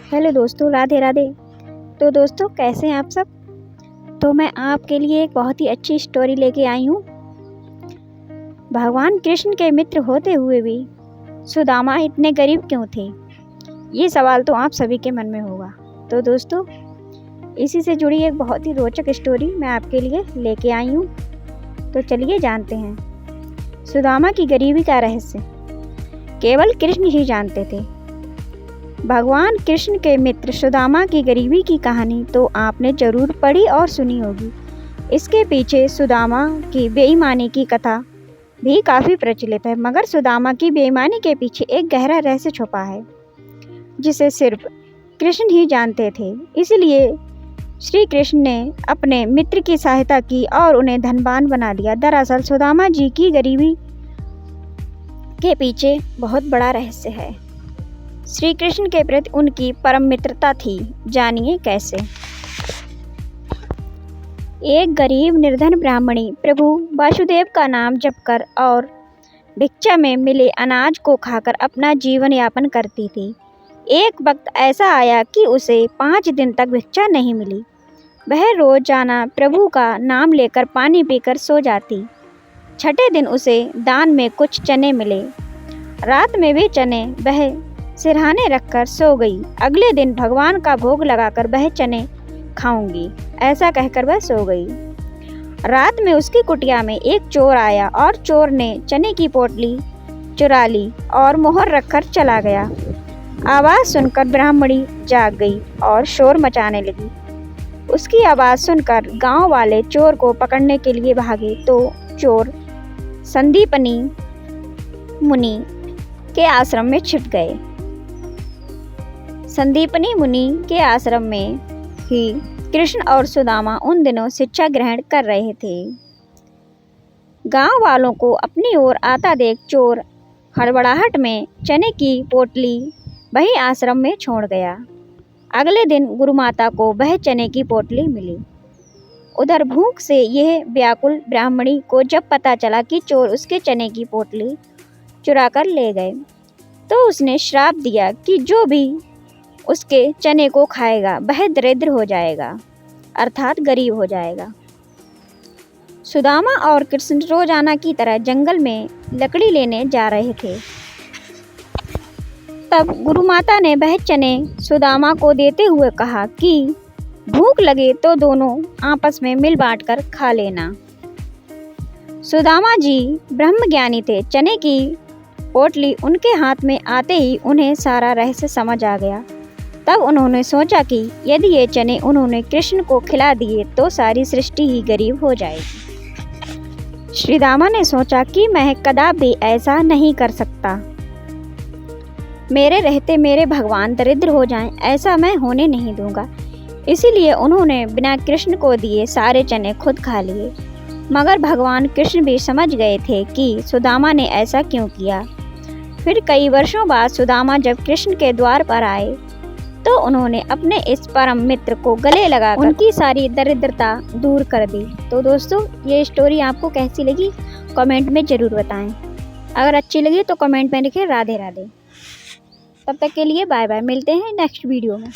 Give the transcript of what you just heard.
Hello दोस्तों, राधे राधे। तो दोस्तों, कैसे हैं आप सब। तो मैं आपके लिए एक बहुत ही अच्छी स्टोरी लेके आई हूँ। भगवान कृष्ण के मित्र होते हुए भी सुदामा इतने गरीब क्यों थे, ये सवाल तो आप सभी के मन में होगा। तो दोस्तों, इसी से जुड़ी एक बहुत ही रोचक स्टोरी मैं आपके लिए लेके आई हूँ। तो चलिए जानते हैं सुदामा की गरीबी का रहस्य। केवल कृष्ण ही जानते थे। भगवान कृष्ण के मित्र सुदामा की गरीबी की कहानी तो आपने जरूर पढ़ी और सुनी होगी। इसके पीछे सुदामा की बेईमानी की कथा भी काफ़ी प्रचलित है, मगर सुदामा की बेईमानी के पीछे एक गहरा रहस्य छुपा है जिसे सिर्फ कृष्ण ही जानते थे। इसलिए श्री कृष्ण ने अपने मित्र की सहायता की और उन्हें धनवान बना दिया। दरअसल सुदामा जी की गरीबी के पीछे बहुत बड़ा रहस्य है। श्री कृष्ण के प्रति उनकी परम मित्रता थी। जानिए कैसे। एक गरीब निर्धन ब्राह्मणी प्रभु वासुदेव का नाम जपकर और भिक्षा में मिले अनाज को खाकर अपना जीवन यापन करती थी। एक वक्त ऐसा आया कि उसे 5 दिन तक भिक्षा नहीं मिली। वह रोजाना प्रभु का नाम लेकर पानी पीकर सो जाती। छठे दिन उसे दान में कुछ चने मिले। रात में वे चने वह सिरहाने रखकर सो गई। अगले दिन भगवान का भोग लगाकर वह चने खाऊंगी, ऐसा कहकर वह सो गई। रात में उसकी कुटिया में एक चोर आया और चोर ने चने की पोटली चुरा ली और मोहर रखकर चला गया। आवाज़ सुनकर ब्राह्मणी जाग गई और शोर मचाने लगी। उसकी आवाज़ सुनकर गांव वाले चोर को पकड़ने के लिए भागे तो चोर संदीपनी मुनि के आश्रम में छिप गए। संदीपनी मुनि के आश्रम में ही कृष्ण और सुदामा उन दिनों शिक्षा ग्रहण कर रहे थे। गांव वालों को अपनी ओर आता देख चोर हड़बड़ाहट में चने की पोटली वही आश्रम में छोड़ गया। अगले दिन गुरुमाता को वह चने की पोटली मिली। उधर भूख से यह व्याकुल ब्राह्मणी को जब पता चला कि चोर उसके चने की पोटली चुरा कर ले गए, तो उसने श्राप दिया कि जो भी उसके चने को खाएगा वह दरिद्र हो जाएगा, अर्थात गरीब हो जाएगा। सुदामा और कृष्ण रोजाना की तरह जंगल में लकड़ी लेने जा रहे थे। तब गुरुमाता ने वह चने सुदामा को देते हुए कहा कि भूख लगे तो दोनों आपस में मिल बांटकर खा लेना। सुदामा जी ब्रह्मज्ञानी थे। चने की पोटली उनके हाथ में आते ही उन्हें सारा रहस्य समझ आ गया। तब उन्होंने सोचा कि यदि ये चने उन्होंने कृष्ण को खिला दिए तो सारी सृष्टि ही गरीब हो जाएगी। श्री दामा ने सोचा कि मैं कदापि ऐसा नहीं कर सकता। मेरे रहते मेरे भगवान दरिद्र हो जाएं, ऐसा मैं होने नहीं दूंगा। इसीलिए उन्होंने बिना कृष्ण को दिए सारे चने खुद खा लिए। मगर भगवान कृष्ण भी समझ गए थे कि सुदामा ने ऐसा क्यों किया। फिर कई वर्षों बाद सुदामा जब कृष्ण के द्वार पर आए तो उन्होंने अपने इस परम मित्र को गले लगाकर उनकी सारी दरिद्रता दूर कर दी। तो दोस्तों, ये स्टोरी आपको कैसी लगी कमेंट में ज़रूर बताएं। अगर अच्छी लगी तो कमेंट में लिखें राधे राधे। तब तक के लिए बाय बाय। मिलते हैं नेक्स्ट वीडियो में।